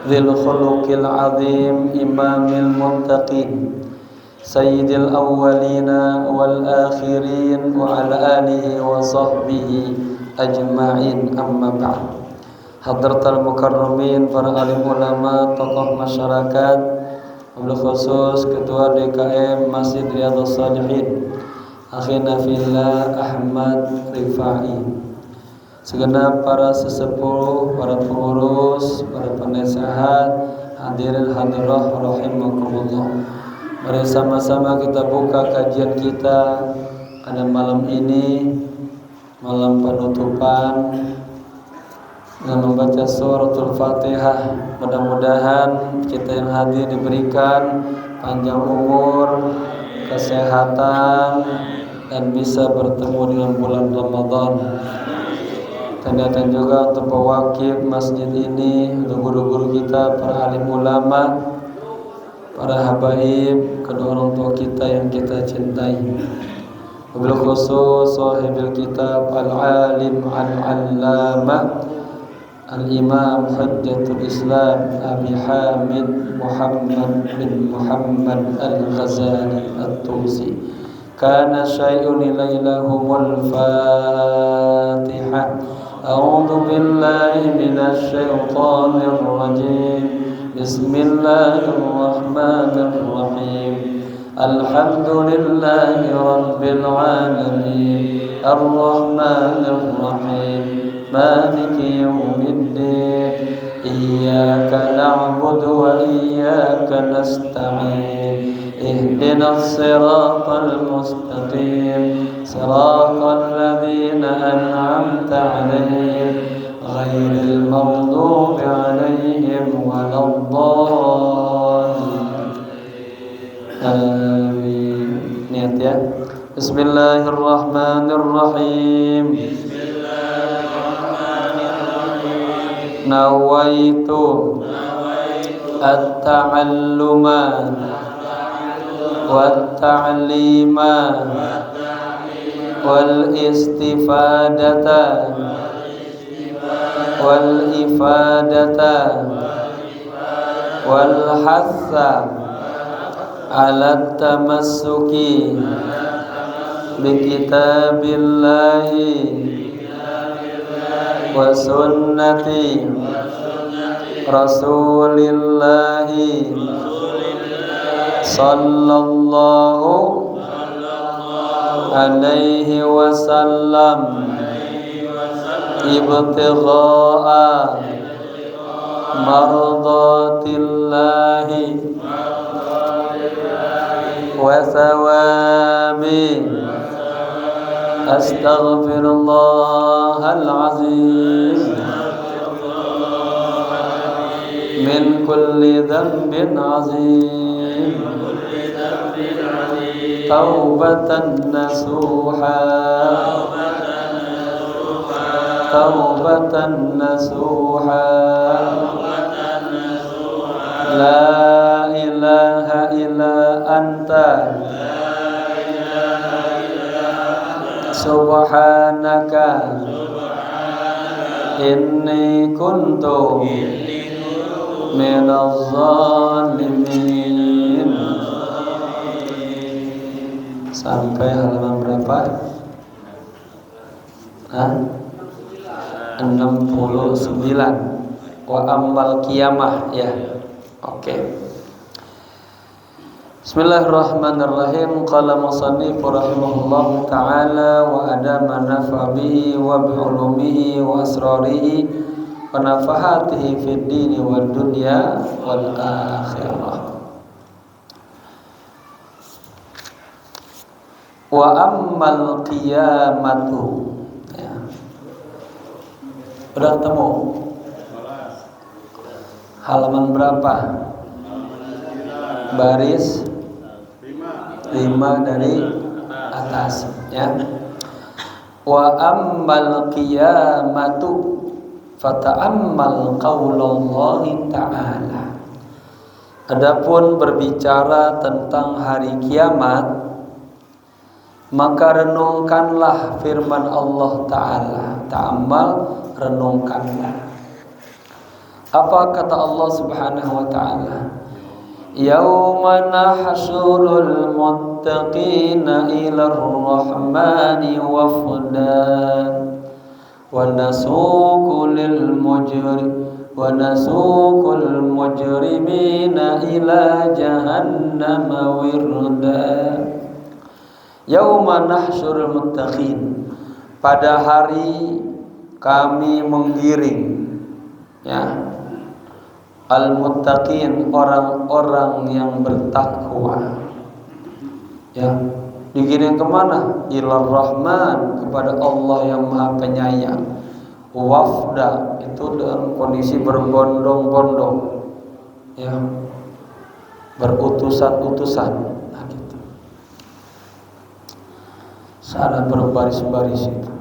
Dzil khuluqil azim imamil muttaqin sayyidil awwalina wal akhirin wa ala alihi wa sahbihi ajma'in, amma ba'd. Hadratal mukarramin, para alim ulama, tokoh masyarakat, wabil khusus Ketua DKM Masjid Riyadhus Shalihin akhina fillah Ahmad Rifai, segenap para sesepuh, para pengurus, para penasehat, hadirin hadirah rahimakumullah. Mari sama-sama kita buka kajian kita pada malam ini, malam penutupan, dengan membaca suratul Fatihah. Mudah-mudahan kita yang hadir diberikan panjang umur, kesehatan, dan bisa bertemu dengan bulan Ramadan. Dan juga untuk pewakil masjid ini, untuk guru-guru kita, para alim ulama, para habaib, kedua orang tua kita yang kita cintai. Wabil khusus sahibil kitab al-alim al-allama al-imam hujjatul islam Abi Hamid Muhammad bin Muhammad al-Ghazali at-Tusi. Kana syai'un ilailahumul Fatihah. A'udzu billahi minasy syaithanir rajim. Bismillahirrahmanirrahim. Alhamdulillahi rabbil alamin. Ar-rahmanir rahim. Maliki yaumiddin. Iyyaka na'budu wa iyyaka nasta'in. Ihdinas siratal mustaqim, siratal ladzina an'amta 'alaihim ghairil maghdubi 'alaihim waladdallin. Amin. Niat ya. Bismillahirrahmanirrahim. Nawaitu at-ta'alluma wat-ta'lima wal-istifadata wal-ifadata wal-hassa ala tamassuki bi kitabillahi wa sunnati rasulillahi sallallahu alaihi wasallam ibtigha'a mardatillahi wa thawabi. Astaghfirullahal azim min kulli dhanbin azim. Taubatan nasuha, taubatan nasuha. La ilaha illa anta subhanaka inni kuntu minaz zalimin. Sampai halaman berapa? 69. Wa ammal qiyamah ya. Oke. Bismillahirrahmanirrahim. Qala musannif rahimahullahu ta'ala wa adama nafa bihi wa bi ulumihi wa asrarihi wa nafahatihi fid dini wad dunya wal akhirah. Wa ammal qiyamatu ya. Udah ketemu? Halaman berapa? Baris 5 dari atas ya. Wa ammal qiyamatu fata'ammal qaulallahi ta'ala. Adapun berbicara tentang hari kiamat, maka renungkanlah firman Allah Ta'ala. Ta'ammal, renungkanlah. Apa kata Allah Subhanahu wa taala? Yauma nahsyurul muttaqina ilar rahmani wafda wa nasuqul mujrimina ila jahannama wirda. Yauma nahsyurul muttaqin, pada hari kami menggiring, ya, al-muttaqin, orang-orang yang bertakwa. Ya, digiring kemana? Ilar Rahman, kepada Allah yang Maha Penyayang. Wafda, itu dalam kondisi berbondong-bondong, ya, berutusan-utusan. Nah, gitu. Sana berbaris-baris itu.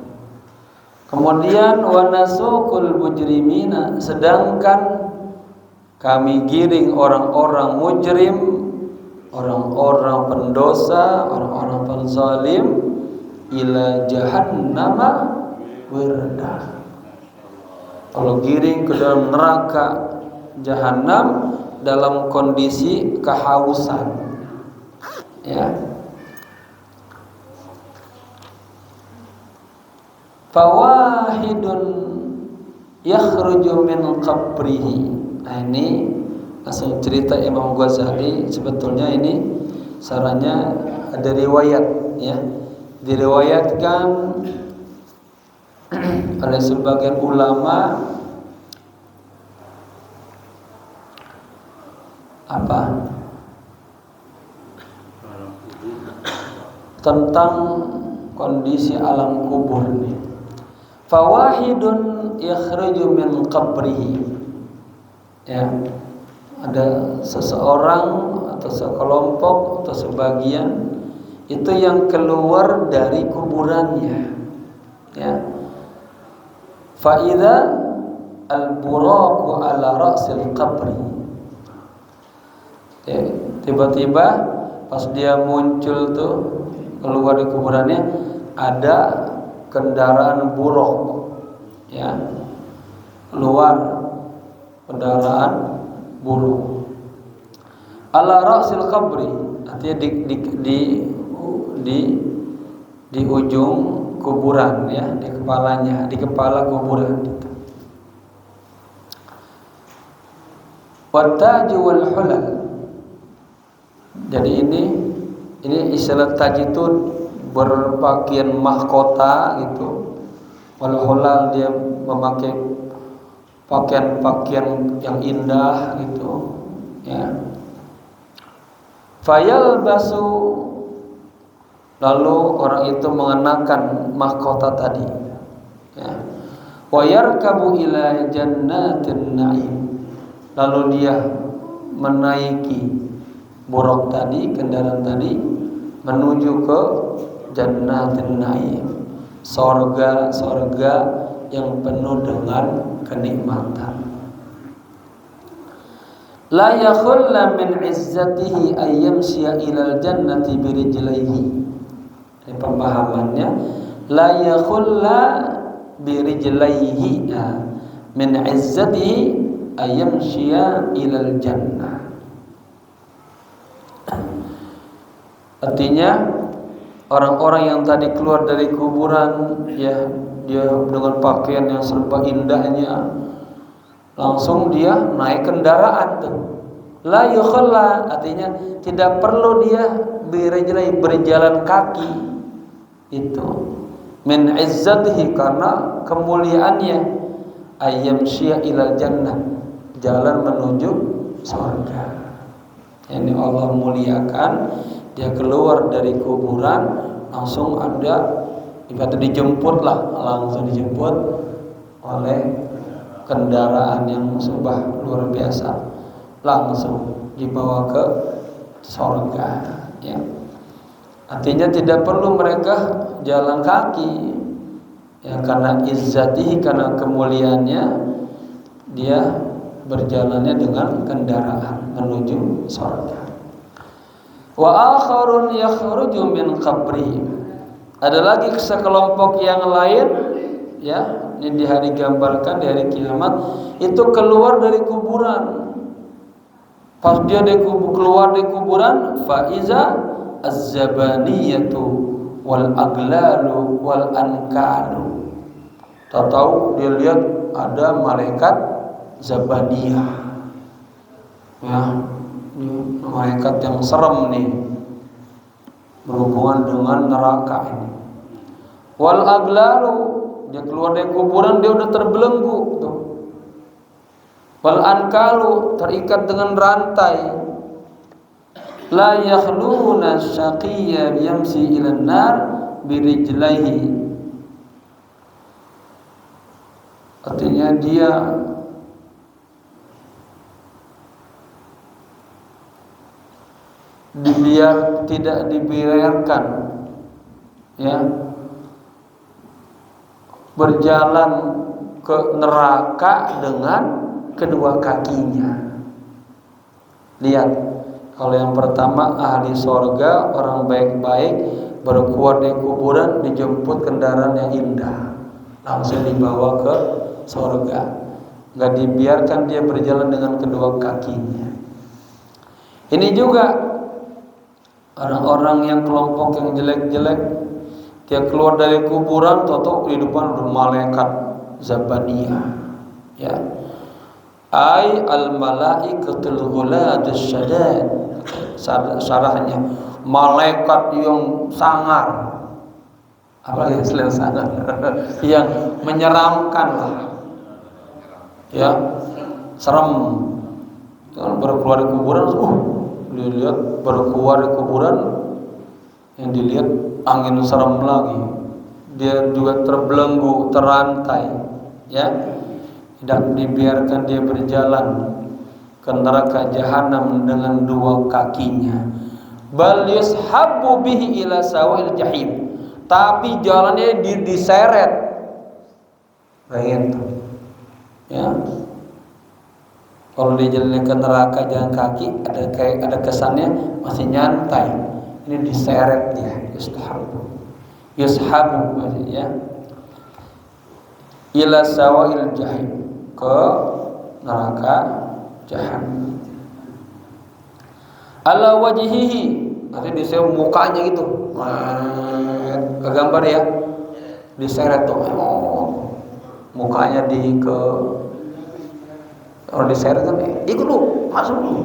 Kemudian wa nasuqul mujrimina, sedangkan kami giring orang-orang mujrim, orang-orang pendosa, orang-orang penzalim, ila jahannama wirda. Kalau giring ke dalam neraka jahanam dalam kondisi kehausan, ya. Fawahidun yakhruju min qabrihi. Nah, ini langsung cerita Imam Ghazali. Sebetulnya ini sarannya ada riwayat, ya, diriwayatkan oleh sebagian ulama tentang kondisi alam kubur ini. Fawahidun yakhruju min qabrihi, ya, ada seseorang atau sekelompok atau sebagian itu yang keluar dari kuburannya, ya. Fa idza al-buraqu ala ra'sil qabri, ya, tiba-tiba pas dia muncul tuh keluar dari kuburannya ada kendaraan buruk, ya, keluar kendaraan buruk ala ra'sil qabri, artinya di ujung kuburan, ya, di kepalanya, di kepala kuburan. Wataju wal hulal. Jadi ini istilah taj itu berpakaian mahkota gitu. Wal hulal, dia memakai pakaian-pakaian yang indah gitu, ya. Fayal basu, lalu orang itu mengenakan mahkota tadi, ya. Wa yarkabu ila jannatin na'im, lalu dia menaiki buruk tadi, kendaraan tadi, menuju ke jannatin na'im, sorga yang penuh dengan kenikmatan. La yakhulla min izzatihi ayyamshiya ilal jannati birijlaihi. Ini pemahamannya, la yakhulla birijlaihi min izzatihi ayyamshiya ilal jannah. Artinya orang-orang yang tadi keluar dari kuburan, ya, dia dengan pakaian yang serba indahnya, langsung dia naik kendaraan tuh. La yukhalla, artinya tidak perlu dia berjalan kaki. Itu min izzatihi, karena kemuliaannya, ayyamshiya ilal jannah, jalan menuju surga. Ini Allah muliakan, dia keluar dari kuburan langsung ada ibadah, langsung dijemput oleh kendaraan yang subah luar biasa, langsung dibawa ke surga, ya. Artinya tidak perlu mereka jalan kaki, ya, karena izzatihi, karena kemuliaannya, dia berjalannya dengan kendaraan menuju surga. Wa akharun yakhruju min qabri, ada lagi sekelompok yang lain, ya, ini di hari gambarkan di hari kiamat itu keluar dari kuburan. Pas dia keluar dari kuburan, faiza az-zabaniyatu wal aglalu wal ankalu. Tahu dia lihat ada malaikat zabaniyah. Ya, malaikat yang serem nih berhubungan dengan neraka ini. Wal aglalu, dia keluar dari kuburan dia udah terbelenggu tuh. Wal ankalu, terikat dengan rantai. La yakhluna syaqiyya yamsi ila nar birijlaihi. Artinya dia tidak dibiarkan ya berjalan ke neraka dengan kedua kakinya. Lihat, kalau yang pertama ahli sorga, orang baik-baik baru keluar dari kuburan dijemput kendaraan yang indah, langsung dibawa ke sorga. Nggak dibiarkan dia berjalan dengan kedua kakinya. Ini juga orang-orang yang kelompok yang jelek-jelek, dia keluar dari kuburan, tahu di depan ada malaikat zabaniyah, ya. Ai al malaikatul ghuladus syadad, syarahnya malaikat yang sangar, apalagi selain sangar yang menyeramkan lah, ya, serem. Kalau baru keluar dari kuburan, dilihat baru keluar dari kuburan, yang dilihat angin serem lagi, dia juga terbelenggu, terantai, ya. Tidak dibiarkan dia berjalan ke neraka jahanam dengan dua kakinya. Bal yushabbu bihi ila sawil jahim, tapi jalannya diseret. Bayangin tuh, ya. Kalau dia jalan ke neraka jalan kaki, ada kesannya masih nyantai. Ini diseret dia, yushabu ya, ila sawil jahim, ke neraka jahanam. Ala wajhihi, nanti diseret mukanya gitu, ke gambar ya, diseret tuh, mukanya kalau diseret kan, ikut lu, masuk lu.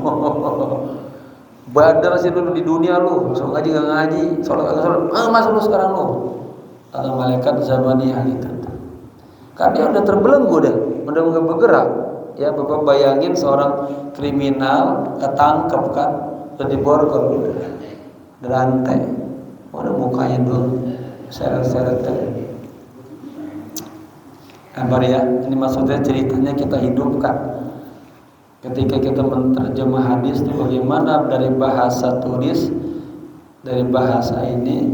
Badar sih dulu di dunia lu, soal ngaji gak ngaji, sholat gak sholat, masuk lu sekarang lu. Kata malaikat zabaniyah itu. Kan dia udah terbelenggu dah, udah nggak bergerak. Ya, Bapak bayangin seorang kriminal ketangkep kan, udah diborgol, dirantai, udah mukanya dulu seret-seret. Kabar ya, ini maksudnya ceritanya kita hidupkan. Ketika kita menerjemah hadis itu bagaimana dari bahasa tulis, dari bahasa ini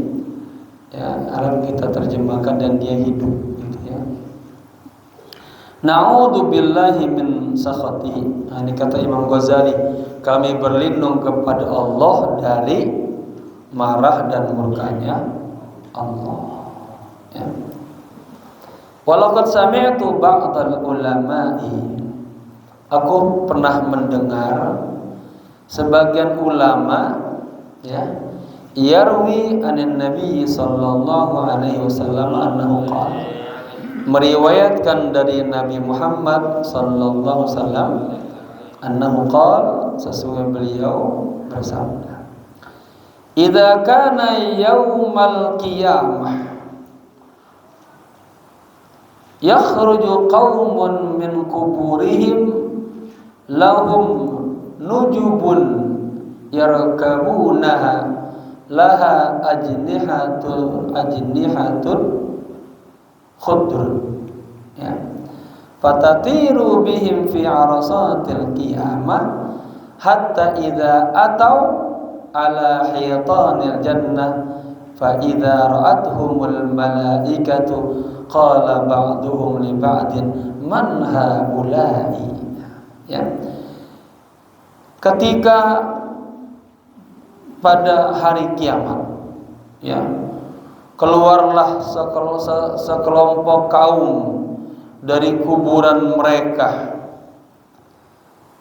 ya Arab kita terjemahkan dan dia hidup gitu ya. Na'udzu billahi min sakhatihi. Ini kata Imam Ghazali, kami berlindung kepada Allah dari marah dan murkanya Allah. Ya. Walaqad sami'tu ba'dal ulama'i. Aku pernah mendengar sebagian ulama ya yarwi anin Nabi sallallahu alaihi wasallam annahu qala, meriwayatkan dari Nabi Muhammad sallallahu alaihi wasallam annahu qala, sesungguhnya beliau bersabda, idza kana yaumal qiyamah yakhruju qaumun min kuburihim lahum nujubun yarkabunaha laha ajnihatun khudr ya, fatatiru bihim fi arasatil qiyamah hatta idza atau ala hitanil jannah fa idza ra'atuhumul malaikatu qala ba'duhum li ba'din man haula'i. Ya. Ketika pada hari kiamat ya, keluarlah sekelompok kaum dari kuburan mereka.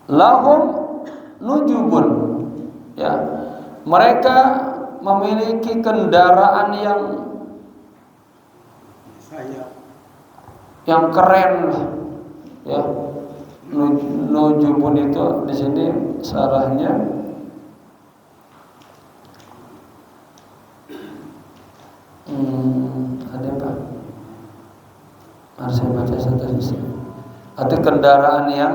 Lahum nujubun, ya, mereka memiliki kendaraan yang keren lah, ya. Nujubun itu di sini sarahnya ada apa? Harus saya baca satu sisi. Ada kendaraan yang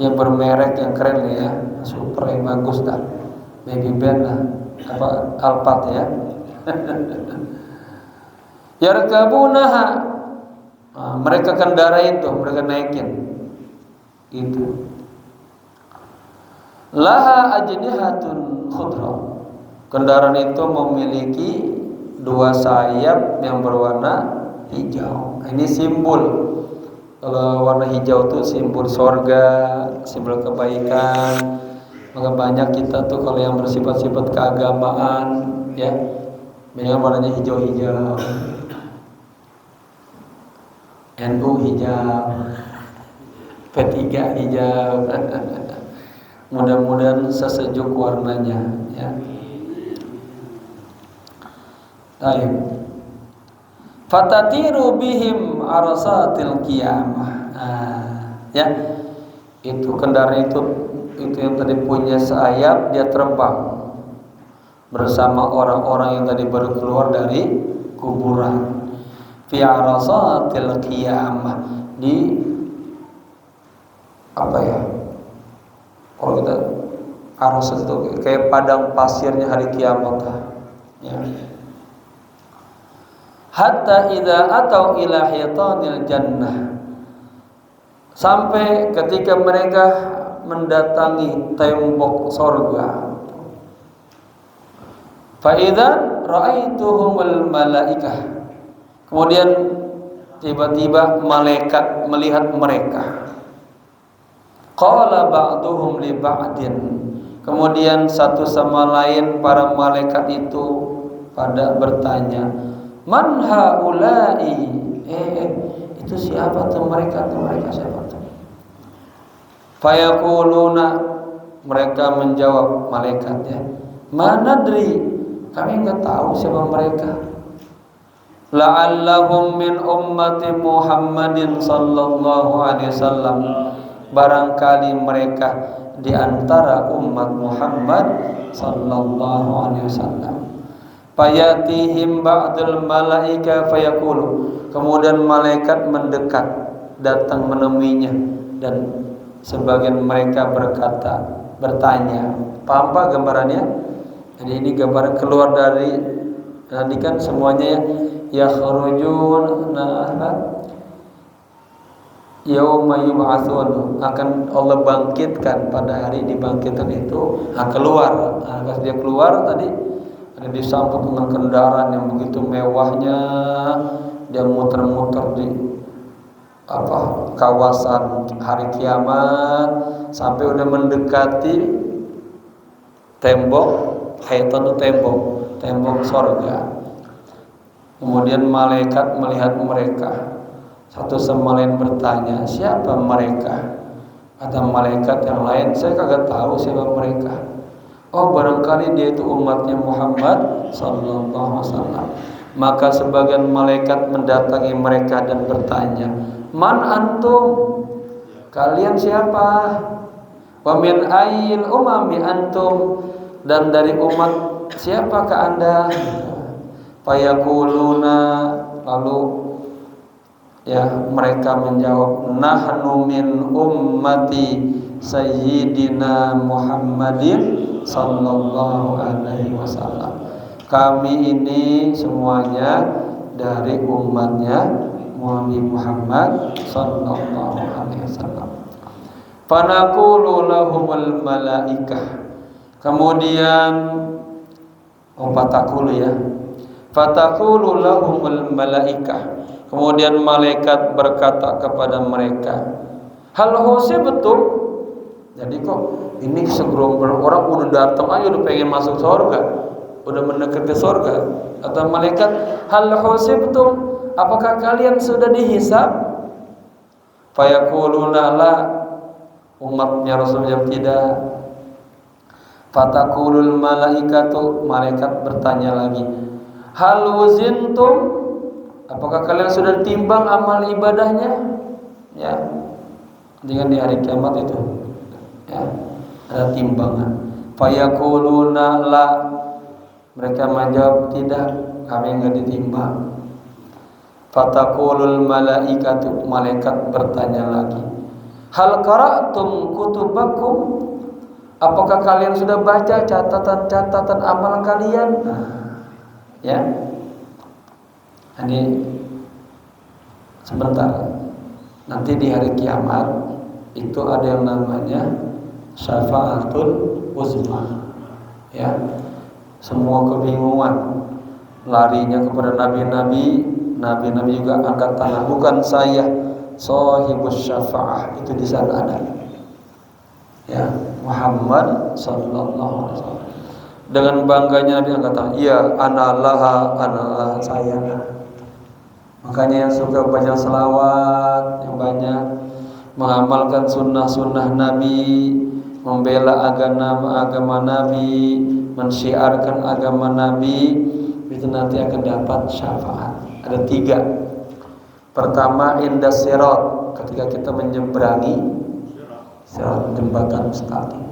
ya bermerek yang keren ya, super yang bagus dah, baby band lah, apa Alphard ya. Yarkabunaha, mereka kendarai itu, mereka naikin itu. Laha ajnihatun khudra, kendaraan itu memiliki dua sayap yang berwarna hijau. Ini simbol, kalau warna hijau itu simbol sorga, simbol kebaikan. Maka banyak kita tuh kalau yang bersifat-sifat keagamaan, ya, biasanya warnanya hijau-hijau. NU hijau, P3 hijau. Mudah-mudahan sesejuk warnanya, ya. Baik. Fatatiru bihim arasatil qiyamah. Ya. Itu kendaraan itu yang tadi punya sayap, dia terbang bersama orang-orang yang tadi baru keluar dari kuburan. Fi arasatil qiyamah, di apa ya? Kalau kita arasat itu kayak padang pasirnya hari kiamat, ya. Hatta idza atau ila hitanil jannah, sampai ketika mereka mendatangi tembok surga. Fa idza ra'aituhumul malaikah, kemudian tiba-tiba malaikat melihat mereka. Qala ba'duhum li ba'din, kemudian satu sama lain para malaikat itu pada bertanya, man haula'i, itu siapa tuh mereka siapa tuh? Fayaquluna, mereka menjawab malaikatnya, manadri, kami enggak tahu siapa mereka. La'allahum min ummati Muhammadin sallallahu alaihi wasallam, barangkali mereka di antara umat Muhammad sallallahu alaihi wasallam. Fayatihim ba'dul malaika fayaqulu, kemudian malaikat mendekat datang menemuinya, dan sebagian mereka bertanya. Paham Pak gambarannya? Jadi ini gambaran keluar dari, tadi kan semuanya ya yakhrujun yauma yub'atsun, akan Allah bangkitkan pada hari dibangkitkan itu. Keluar, pas dia keluar tadi ada disambut dengan kendaraan yang begitu mewahnya, dia muter-muter di kawasan hari kiamat sampai udah mendekati tembok haitan, tembok surga. Kemudian malaikat melihat mereka, satu sama lain bertanya, siapa mereka? Kata malaikat yang lain, saya kagak tahu siapa mereka. Oh, barangkali dia itu umatnya Muhammad sallallahu alaihi wasallam. Maka sebagian malaikat mendatangi mereka dan bertanya, man antum, kalian siapa? Wa min ayyil umami antum, dan dari umat siapakah Anda? Fayaquluna, lalu ya mereka menjawab, nahnu min ummati sayyidina Muhammadin sallallahu alaihi wasallam, kami ini semuanya dari umatnya Nabi Muhammad sallallahu alaihi wasallam. Fanaqulu lahumul malaikah, kemudian fatakulu lahumul malaikah, kemudian malaikat berkata kepada mereka, hal betul, jadi kok ini segerombol orang udah datang aja udah pengen masuk surga, udah mendekat ke surga. Kata malaikat, hal husibtum, apakah kalian sudah dihisab? Fayaquluna la, umatnya Rasul jawab tidak. Fataqulul malaikatu, malaikat bertanya lagi, hal wuzintum, apakah kalian sudah ditimbang amal ibadahnya? Ya, dengan di hari kiamat itu, ya, ada timbangan. Fayaquluna la, mereka menjawab tidak, kami enggak ditimbang. Fataqulul malaikatu, malaikat bertanya lagi, hal qara'tum kutubakum, apakah kalian sudah baca catatan-catatan amal kalian? Ya, ini sebentar. Nanti di hari kiamat itu ada yang namanya syafaatul uzma. Ya, semua kebingungan larinya kepada nabi-nabi, nabi-nabi juga angkat tangan, bukan saya, sahibus syafaah, itu di sana ada. Ya, Muhammad sallallahu alaihi wasallam. Dengan bangganya Nabi angkat tangan, iya, analah saya. Makanya yang suka baca selawat yang banyak, mengamalkan sunnah-sunnah Nabi, membela agama Nabi, mensyiarkan agama Nabi, itu nanti akan dapat syafaat. Ada 3. Pertama, indah sirat, ketika kita menyeberangi sirat, jembatan mustaqim,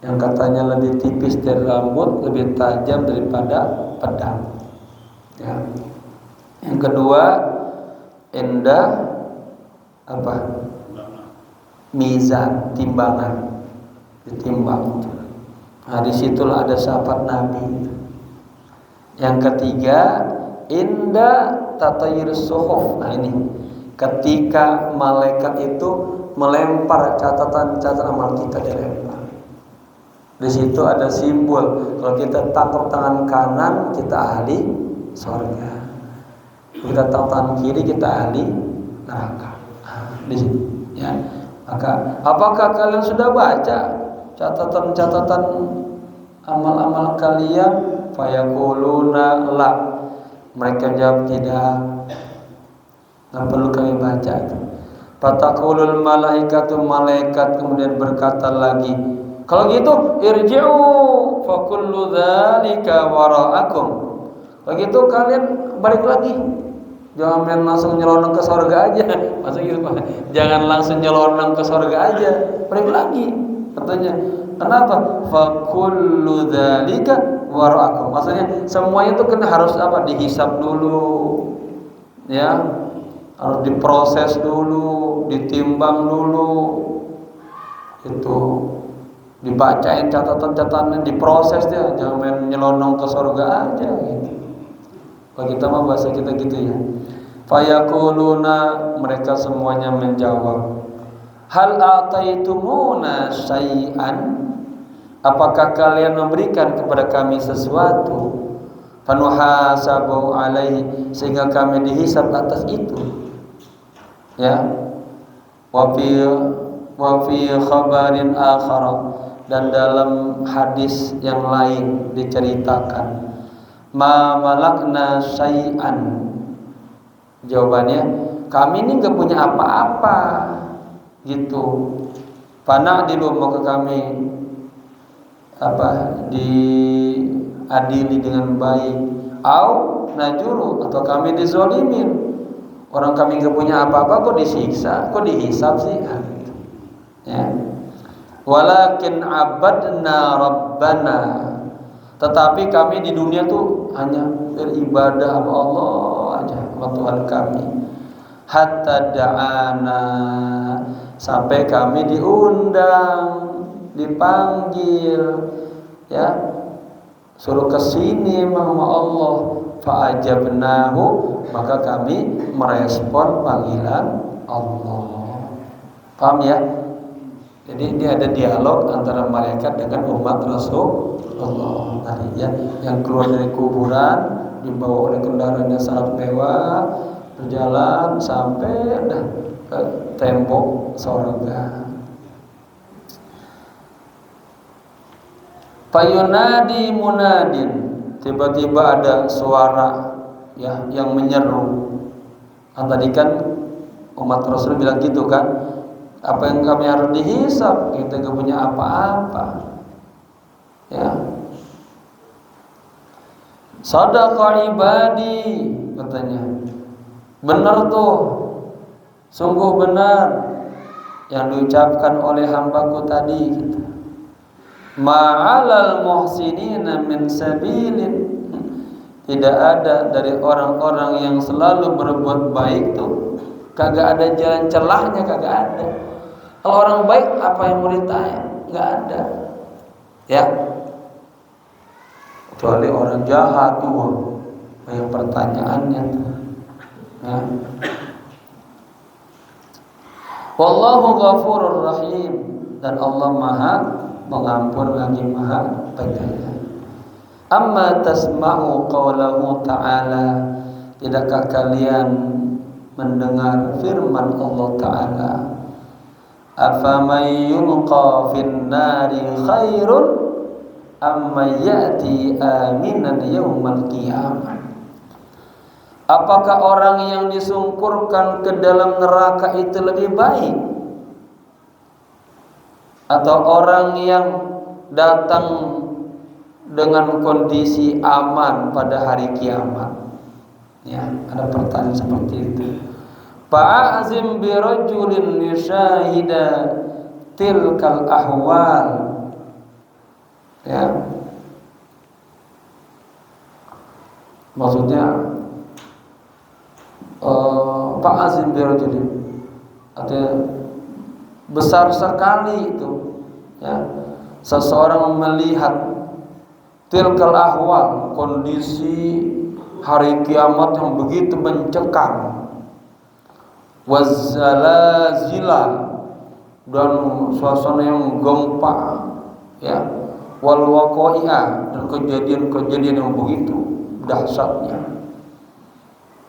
yang katanya lebih tipis dari rambut, lebih tajam daripada pedang. Ya. Yang kedua, indah apa? Mizan, timbangan, ditimbang. Nah, disitulah ada syafaat Nabi. Yang ketiga, indah tatayir suhuf. Nah ini, ketika malaikat itu melempar catatan-catatan amal kita, dilempar. Di situ ada simbol, kalau kita tangkap tangan kanan kita ahli surga, kita tangkap tangan kiri kita ahli neraka. Di situ, ya. Maka apakah kalian sudah baca catatan-catatan amal-amal kalian? Fayaquluna la, mereka jawab tidak, nggak perlu kami baca. Fataqulul malaikatu, malaikat kemudian berkata lagi, kalau gitu irji'u fa kullu dzalika wara'akum, kalau gitu kalian balik lagi, jangan main langsung nyelonong ke surga aja. Maksudnya gitu, jangan langsung nyelonong ke surga aja, balik lagi. Katanya, kenapa? Fa kullu dzalika wara'akum, maksudnya semuanya itu kena harus apa? Dihisab dulu, ya, harus diproses dulu, ditimbang dulu, itu dibacain catatan-catatannya, diproses dia, jangan main nyelonong ke surga aja gitu. Kalau kita mah bahasa kita gitu ya. Fayaquluna, mereka semuanya menjawab, hal ataitumuna syai'an, apakah kalian memberikan kepada kami sesuatu? Fanuhasabu alaihi, sehingga kami dihisab atas itu. Ya, wa fi khabarin akhar, dan dalam hadis yang lain diceritakan, ma malakna syai'an, jawabannya, kami ini enggak punya apa-apa gitu. Fana'dilu, maka kami diadili dengan baik, au najuru, atau kami dizolimin, orang kami nggak punya apa-apa kok disiksa, kok dihisab sih, gitu. Ya. Walakin abadna rabbana, tetapi kami di dunia tuh hanya beribadah sama Allah aja, sama Tuhan kami. Hatta da'ana, sampai kami diundang, dipanggil, ya, suruh kesini sama Allah. Fa'ajabnahu, maka kami merespon panggilan Allah. Paham ya? Jadi ini ada dialog antara malaikat dengan umat Rasulullah tadi, ya, yang keluar dari kuburan dibawa oleh kendaraan yang sangat mewah, berjalan sampai ke tembok surga. Fayunadi munadin, tiba-tiba ada suara ya yang menyeru. Tadi kan umat Rasul bilang gitu kan, apa yang kami harus dihisab, kita gak punya apa-apa. Ya. Sadaqa ibadi, katanya. Benar tuh, sungguh benar yang diucapkan oleh hambaku tadi gitu. Ma'alal muhsinina min sabilin. Tidak ada dari orang-orang yang selalu berbuat baik tuh, kagak ada jalan celahnya, kagak ada. Kalau orang baik apa yang mau ditanya? Nggak ada. Ya. Kecuali orang jahat tuh, banyak pertanyaannya tuh. Ya. Wallahu ghafurur rahim, dan Allah Maha Pengampun lagi Maha Penyayang. Amma tasma'u qawlahu ta'ala, tidakkah kalian mendengar firman Allah Ta'ala, afaman yulqa fin nari khairun amma ya'ti aminan yawmal qiyamah. Apakah orang yang disungkurkan ke dalam neraka itu lebih baik, atau orang yang datang dengan kondisi aman pada hari kiamat? Ya, ada pertanyaan seperti itu. Fa'azim bi rajulin yushahida tilkal ahwal. Ya. Maksudnya fa'azim bi rajulin, artinya besar sekali itu, ya, seseorang melihat tilkal ahwal, kondisi hari kiamat yang begitu mencekam, wazzalazila, dan suasana yang gempa, ya, wal waqai'ah, dan kejadian-kejadian yang begitu dahsyatnya.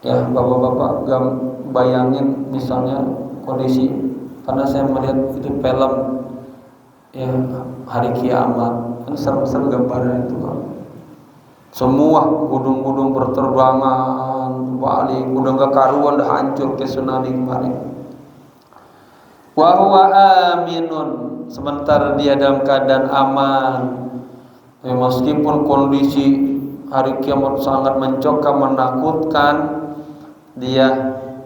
Ya, bapak-bapak bayangin misalnya kondisi, karena saya melihat itu film ya hari kiamat, kan serem-serem gambarnya itu kan. Semua gunung-gunung berterbangan, balik udah gak karuan, dah hancur ke tsunami kemarin. Wa huwa aminun, sementara dia dalam keadaan aman. Ya, meskipun kondisi hari kiamat sangat mencekam, menakutkan, dia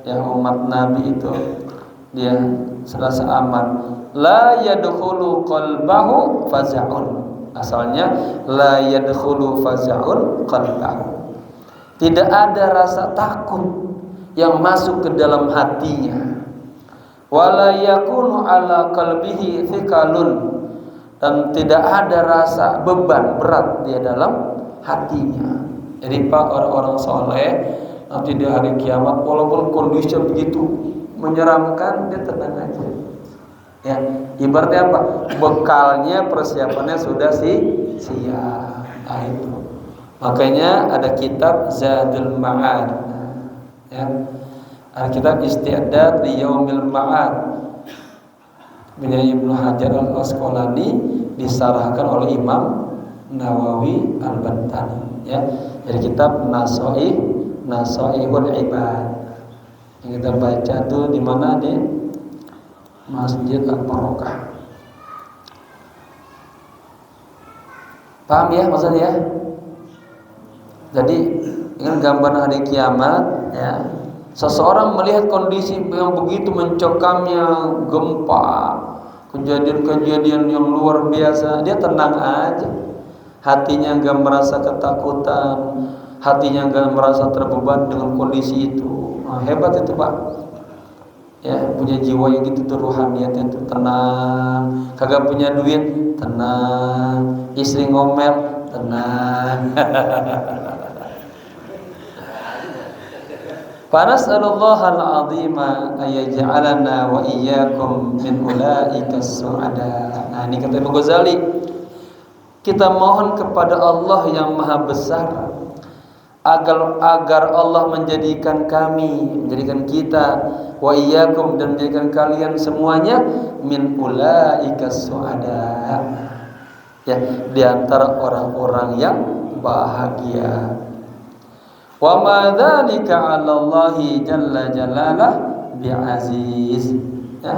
yang umat Nabi itu dia serasa aman. La yadkhulu qalbahu faza'un. Asalnya la yadkhulu faza'un qalbahu. Tidak ada rasa takut yang masuk ke dalam hatinya. Wala yakunu ala qalbihi thiqalun, dan tidak ada rasa beban berat dia dalam hatinya. Jadi Pak, orang-orang soleh nanti di hari kiamat walaupun kondisi begitu menyeramkan, dia tenang aja. Ya, ibaratnya apa? Bekalnya, persiapannya sudah siap. Nah, itu. Makanya ada kitab Zadul Ma'ad. Ya. Ada kitab Isti'dad li Yaumil Ma'ad. Punya Ibnu Hajar Al-Asqalani, disarahkan oleh Imam Nawawi Al-Bantani. Ya. Dari kitab Nasaihul Ibad. Yang kita baca itu di mana? Di Masjid Al-Barokah. Paham ya maksudnya ya? Jadi dengan gambar hari kiamat, ya, seseorang melihat kondisi yang begitu mencekamnya, gempa, kejadian-kejadian yang luar biasa, dia tenang aja. Hatinya enggak merasa ketakutan, hatinya enggak merasa terbeban dengan kondisi itu. Nah, hebat itu Pak. Ya, punya jiwa yang gitu tuh, ruhaniyatnya tuh tenang. Kagak punya duit, tenang. Istri ngomel, tenang. Fanas'alullahal azima ayaj'alana wa iyyakum min ulaikas su'ada. Nah, ini kata Imam Ghazali, kita mohon kepada Allah yang maha besar agar Allah menjadikan kami, menjadikan kita, wa iyyakum, dan menjadikan kalian semuanya min ulaikas su'ada, ya, di antara orang-orang yang bahagia. Wa ma dzalika 'ala Allahi jalla jalalah bi'aziz. Ya.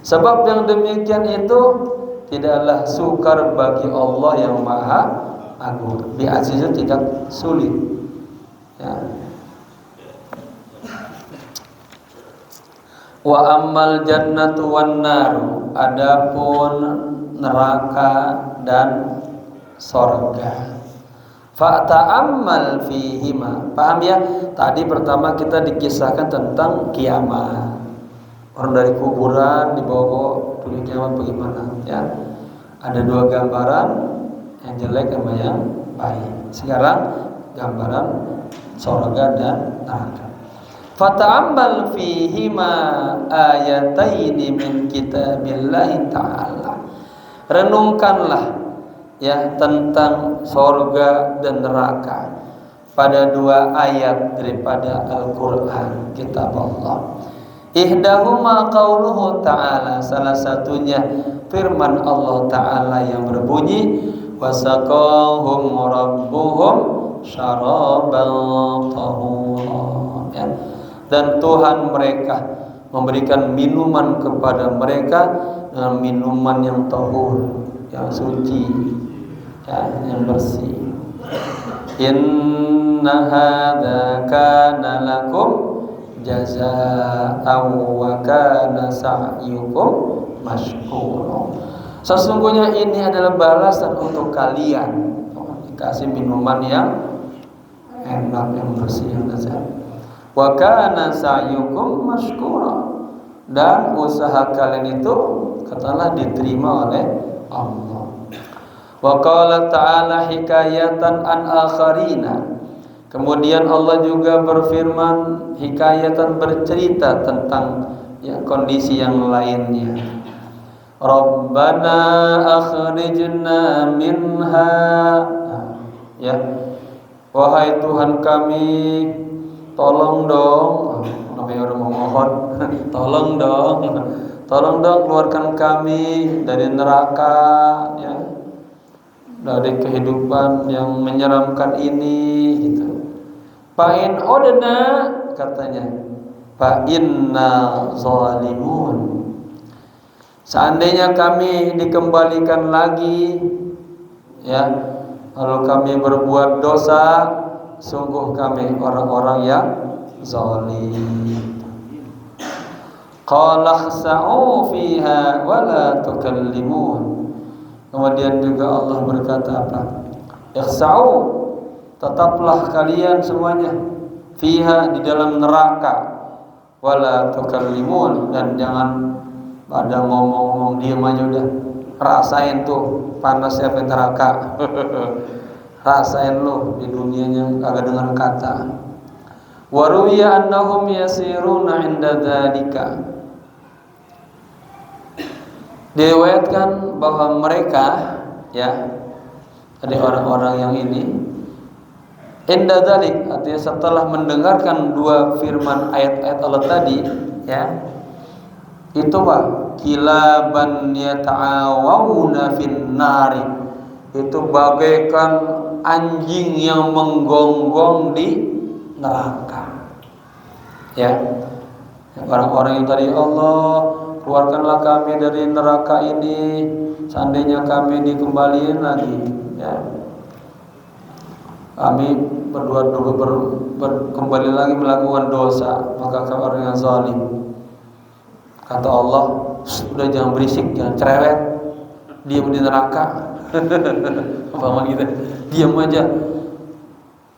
Sebab yang demikian itu tidaklah sukar bagi Allah yang maha agung. Bi'aziz itu tidak sulit. Ya. Wa ammal jannatu wan naru, adapun neraka dan sorga. Fata'ammal fihima. Paham ya? Tadi pertama kita dikisahkan tentang kiamat. Orang dari kuburan dibawa dunia kiamat bagaimana? Ya. Ada dua gambaran, yang jelek sama yang baik. Sekarang gambaran sorga dan neraka. Fata'ammal fihima ayataini min kitabillahi ta'ala. Renungkanlah ya tentang sorga dan neraka pada dua ayat daripada Al-Quran, kitab Allah. Ihdahuma qauluhu ta'ala, salah satunya firman Allah Ta'ala yang berbunyi wasaqahum rabbuhum syaraban tahura, ya. Dan Tuhan mereka memberikan minuman kepada mereka dengan minuman yang tahur, yang suci, ya, yang bersih. Inna hadza kana lakum jazaa'an wa kana sa'yukum mashkura. Sesungguhnya ini adalah balasan untuk kalian. Dikasih minuman yang enak, yang bersih, yang lezat. Wa kana sa'yukum mashkura, dan usaha kalian itu katalah diterima oleh Allah. Wa qala ta'ala hikayatan an akharina. Kemudian Allah juga berfirman hikayatan, bercerita tentang ya kondisi yang lainnya. Rabbana akhrijna minha, ya, wahai Tuhan kami, tolong dong, namanya orang memohon, tolong dong keluarkan kami dari neraka, ya, dari kehidupan yang menyeramkan ini, gitu. Fa'in odna, katanya, fa'inna zalimun. Seandainya kami dikembalikan lagi, ya, kalau kami berbuat dosa, sungguh kami orang-orang yang zalim. Qala khsa'u fiha wa la tukallimun. Kemudian juga Allah berkata apa? Ikhsa'u, tetaplah kalian semuanya fiha, di dalam neraka, wa la tukallimun, dan jangan pada ngomong-ngomong, diam aja udah. Rasain tuh panasnya neraka. Rasain lu di dunianya agak dengan kata. Wa ruwiya annahum yasiruna 'inda dzalika. Diriwayatkan bahwa mereka, ya, ada orang-orang yang ini inda dzalik, artinya setelah mendengarkan dua firman ayat-ayat Allah tadi, ya, itu Pak, kilaban yata'awuna fin nari, itu bagaikan anjing yang menggonggong di neraka. Ya, orang-orang yang tadi, Allah keluarkanlah kami dari neraka ini, seandainya kami dikembaliin lagi, ya, kami kembali lagi melakukan dosa, maka kami orang yang zalim. Kata Allah, sudah jangan berisik, jangan cerewet, diam di neraka. Apa gitu? Diam aja.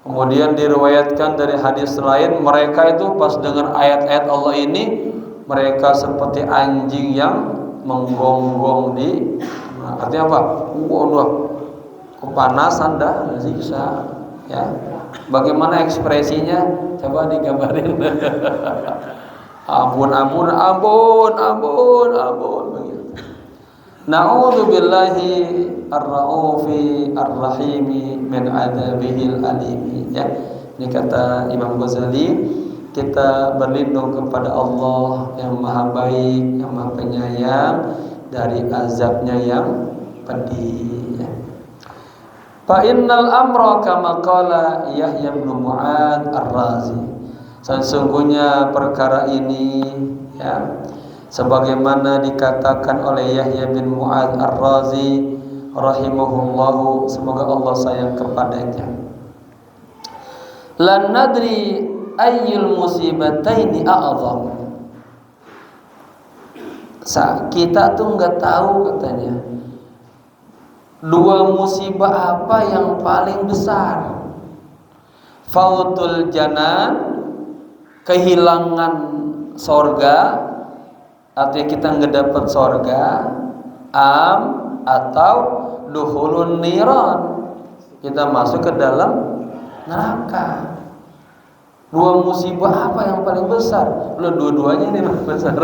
Kemudian diriwayatkan dari hadis lain, mereka itu pas dengar ayat-ayat Allah ini, mereka seperti anjing yang menggonggong di, artinya apa? Udah kepanasan dah, siksa. Ya, bagaimana ekspresinya? Coba digambarin. Ampun begitu. Na'udzubillahi ar-ra'ufi ar-rahimi min adabihil alimi. Ya, ini kata Imam Ghazali, kita berlindung kepada Allah yang maha baik, yang maha penyayang, dari azabnya yang pedih, ya. Fa innal amra kama qala Yahya bin Mu'adz Ar-Razi. Sesungguhnya perkara ini ya sebagaimana dikatakan oleh Yahya bin Mu'adz Ar-Razi rahimahullahu, semoga Allah sayang kepadanya. Lan nadri ayyul musibataini a'zam. Kita tuh nggak tahu katanya dua musibah apa yang paling besar. Fautul janan, kehilangan sorga, artinya kita nggak dapat sorga, atau duhulun niran, kita masuk ke dalam neraka. Dua musibah apa yang paling besar? Dua-duanya ini besar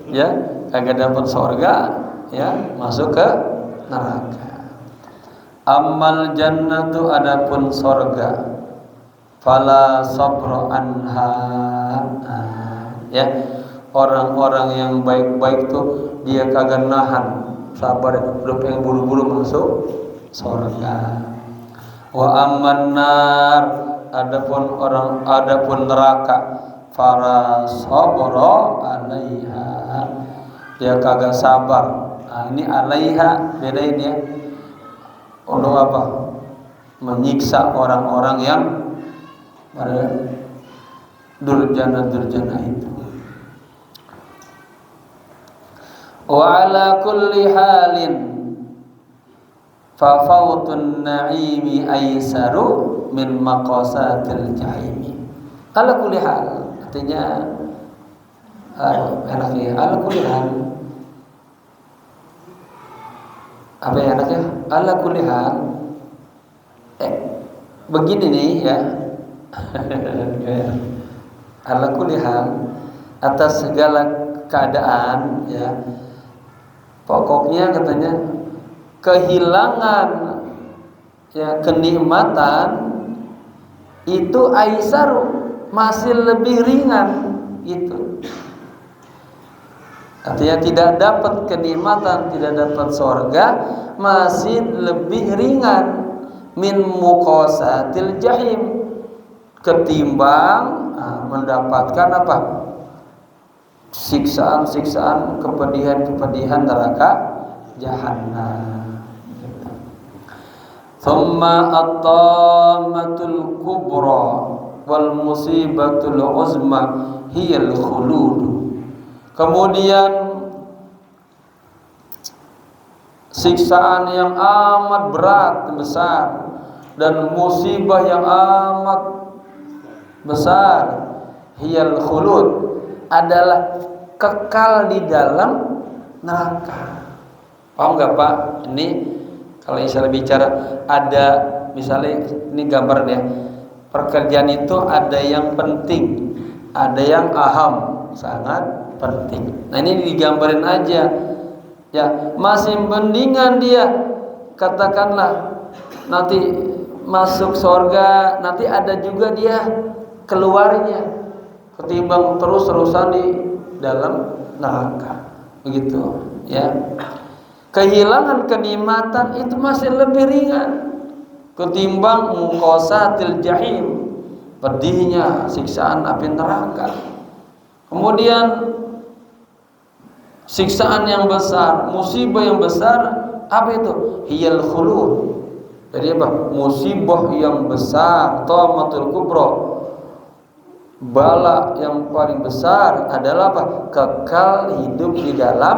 ya, kagak dapat sorga ya, masuk ke neraka. Ammal jannatu, adapun sorga, fala sabra anha, ya orang-orang yang baik-baik tuh dia kagak nahan, sabar, udah pengen buru-buru masuk sorga. Wa amman nar, adapun neraka, fala sabra alaiha, dia kagak sabar. Nah, ini alaiha bedain ya. Untuk apa? Menyiksa orang-orang yang pada durjana-durjana itu. Wa ala kulli halin fa fautun na'imi aisaru min maqasatil jahimi. Ala kulli hal artinya enaknya ala kulli hal. Apa yang enaknya? Ala kulli hal. Begini nih ya. Ala kulli hal, atas segala keadaan ya. Pokoknya katanya kehilangan ya kenikmatan itu aisar, masih lebih ringan itu. Artinya tidak dapat kenikmatan, tidak dapat sorga, masih lebih ringan min muqasatil jahim, ketimbang mendapatkan apa? Siksaan-siksaan, kepedihan-kepedihan neraka jahanam. Thumma at-tammatul kubra wal musibatul uzma hiyal khulud. Kemudian siksaan yang amat berat besar dan musibah yang amat besar, hiyal khulud, adalah kekal di dalam neraka. Paham nggak Pak? Ini kalau misalnya bicara ada misalnya ini gambarnya, pekerjaan itu ada yang penting, ada yang aham, sangat penting. Nah ini digambarin aja ya, masih mendingan dia katakanlah nanti masuk surga, nanti ada juga dia keluarnya, ketimbang terus-terusan di dalam neraka. Begitu ya. Kehilangan kenikmatan itu masih lebih ringan ketimbang muqasatil jahim, pedihnya siksaan api neraka. Kemudian siksaan yang besar, musibah yang besar, apa itu? Hiyal khulud. Jadi apa? Musibah yang besar, tamatul kubra, bala yang paling besar adalah apa? Kekal hidup di dalam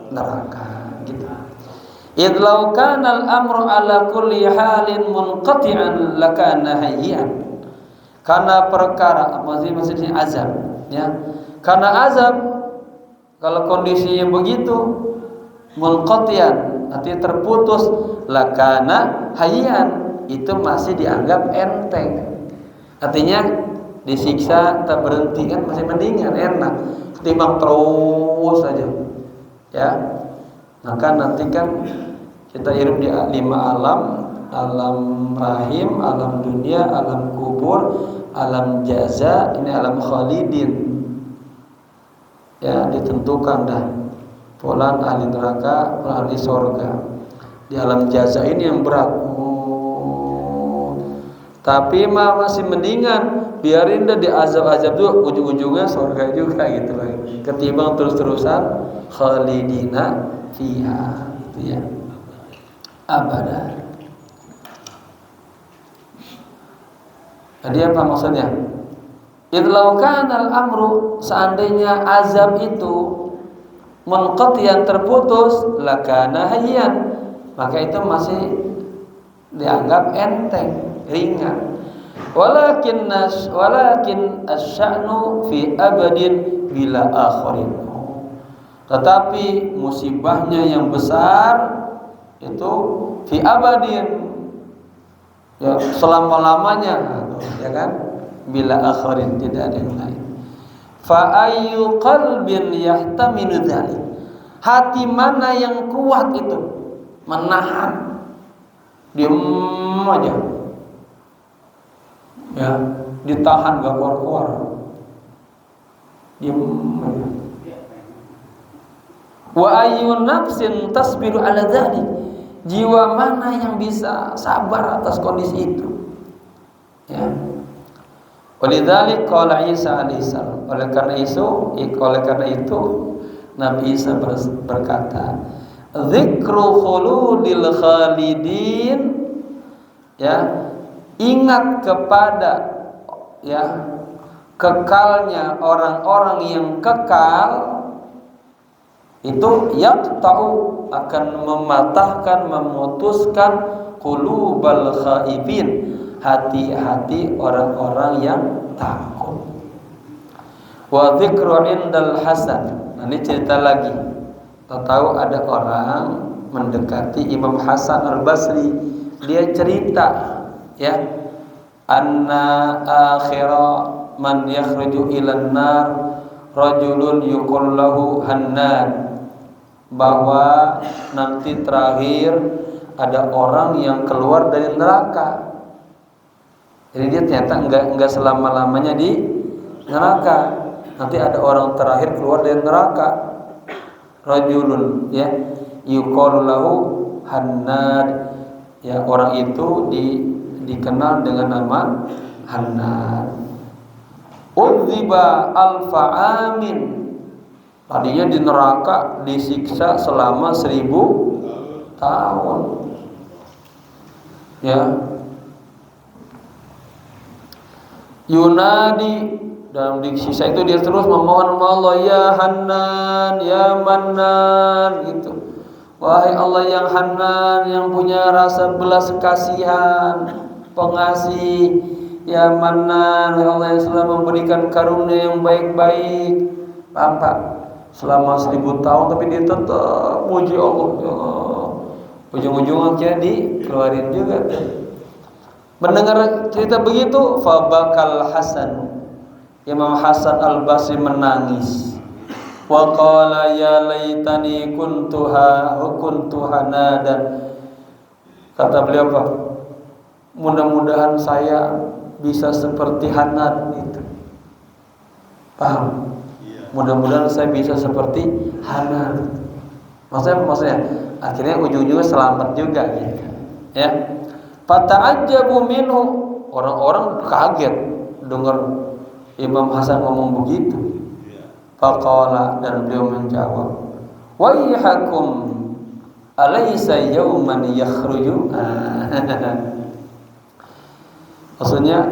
neraka. Gitu. Idlau kana al-amru ala kulli halin munqati'an lakana hayyan. Karena perkara maksudnya azab, ya. Karena azab kalau kondisinya begitu munqati'an, artinya terputus, lakana hayyan, itu masih dianggap enteng. Artinya disiksa tak berhenti kan masih mendingan, enak ketimbang terus saja ya. Maka nanti kan kita hidup di 5 alam, alam rahim, alam dunia, alam kubur, alam jaza, ini alam khalidin ya, ditentukan dah fulan ahli neraka, fulan ahli surga. Di alam jaza ini yang berat, Tapi masih mendingan biarin dah diazab-azab tuh ujung-ujungnya surga juga gitu loh. Ketimbang terus-terusan khalidina fiha gitu ya. Abada. Jadi apa maksudnya? Idlau kana al-amru, seandainya azab itu munqatiyan terputus, lakana hayyan, maka itu masih dianggap enteng, ringan. Walakin asy-sya'nu fi abadin bila akhirin. Tetapi musibahnya yang besar itu fi abadin, ya selama-lamanya, ya kan? Bila akhirin, tidak ada yang lain. Fa ayyu qalbin yahtamilu dzalik. Hati mana yang kuat itu menahan, diam aja, ya, ditahan gak keluar-keluar, diam aja. Wa ayyu nafsin tasbiru ala dzalik. Jiwa mana yang bisa sabar atas kondisi itu, ya. Walidzalik qala Isa alaihissalam. Oleh karena itu Nabi Isa berkata, dzikru khuludil khalidin, ya, ingat kepada, ya, kekalnya orang-orang yang kekal itu yaqta'u, akan mematahkan, memutuskan qulubal khaifin, hati-hati orang-orang yang takut. Wa dzikru indal hasan. Ini cerita lagi. Tahu ada orang mendekati Imam Hasan Al-Basri. Dia cerita, ya, anna akhira man yakhruju ilan nar rajulun yuqallahu Hannan, bahwa nanti terakhir ada orang yang keluar dari neraka. Jadi dia ternyata enggak selama-lamanya di neraka. Nanti ada orang terakhir keluar dari neraka. Rajulun, ya, yuqalu lahu Hannad. Ya, orang itu dikenal dengan nama Hannad. Udziba alfa amin. Tadinya di neraka disiksa selama 1000 tahun. Ya. Yunadi, dalam disiksa itu dia terus memohon Allah, ya Hannan, ya Mannan, gitu. Wahai Allah yang Hannan, yang punya rasa belas kasihan, pengasih, ya Mannan, ya Allah yang selalu memberikan karunia yang baik-baik. Paham Pak? Selama 1000 tahun tapi dia tetap puji Allah, ya Allah. Ujung-ujungnya dikeluarin juga. Mendengar cerita begitu, fabakal Hasan, Imam Hasan Al-Basri menangis. Wa qala ya laitani kuntu hanadan. Kata beliau apa? Mudah-mudahan saya bisa seperti Hanan itu. Paham? Mudah-mudahan saya bisa seperti Hanan. Maksudnya akhirnya ujung-ujungnya selamat juga, gitu. Ya. Fata'ajjabu minhu, orang-orang kaget dengar Imam Hasan ngomong begitu. Faqala, dan beliau menjawab, waihakum alaysa yawman yakhruju. Maksudnya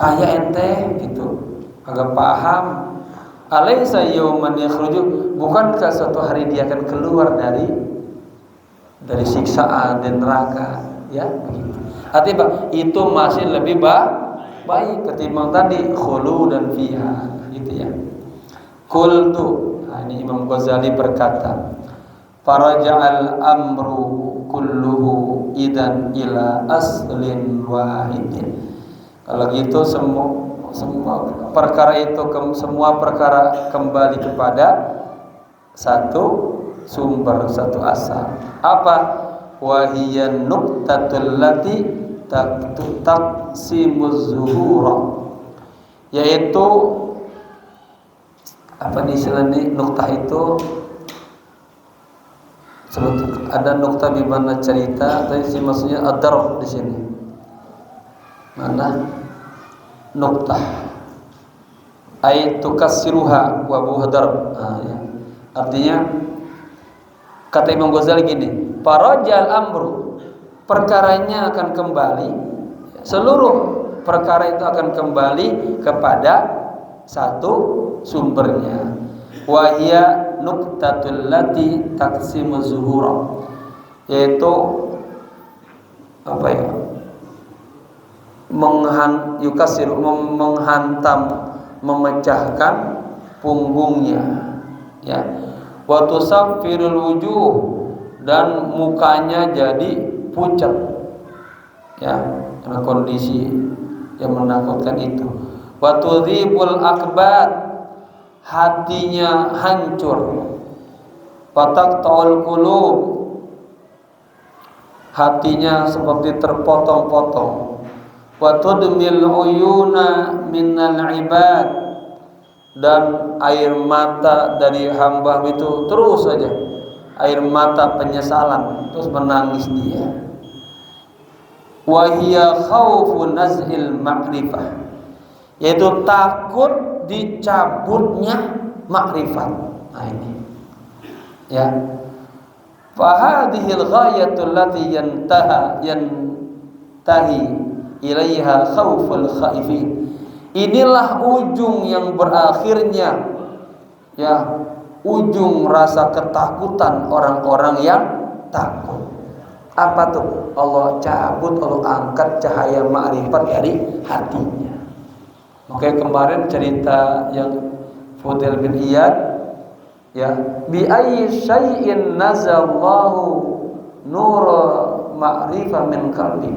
payah ente gitu, agak paham. Alaysa yawman yakhruju, bukankah suatu hari dia akan keluar dari siksaan dan neraka, ya begitu. Artinya itu masih lebih baik ketimbang tadi khuludan fiha, gitu ya. Qultu, nah ini Imam Ghazali berkata, faraja'al amru kulluhu idan ila aslin wahidin. Kalau gitu semua perkara itu semua perkara kembali kepada satu sumber, satu asal. Apa? Wahiyan nuqtatul lati taqsimuz zuhura, yaitu apa nih istilahnya nuktah itu? Sebetulnya ada nuktah di mana cerita, tapi maksudnya ad-darf di sini. mana nuktah ay tukassiruha wa buhadar. Ya. Artinya kata Imam Ghazali gini, farajal amru, perkaranya akan kembali, seluruh perkara itu akan kembali kepada satu sumbernya. Wa hiya nuqtatul lati taqsimu zuhura, yaitu apa ya? Menghantam, memecahkan punggungnya, ya. Wa tusaffirul wujuh, dan mukanya jadi pucat, ya, karena kondisi yang menakutkan itu. Wa tudhibul akbat, hatinya hancur. Wa taqta'ul qulub, hatinya seperti terpotong-potong. Wa tudmil uyuna minal ibad, dan air mata dari hamba itu terus saja air mata penyesalan, terus menangis dia. Wa hiya khaufu naz'il ma'rifah, yaitu takut dicabutnya makrifat. Nah ini, ya. Fa hadhil ghayatul lati yantahi ilaiha khauful khaifin. Inilah ujung yang berakhirnya, ya, ujung rasa ketakutan orang-orang yang takut. Apa tuh? Allah cabut, Allah angkat cahaya ma'rifat dari hatinya. Oke, kemarin cerita yang Fudail bin Iyad, ya, bi ayyi syai'in nazallahu nur ma'rifah min qalbi.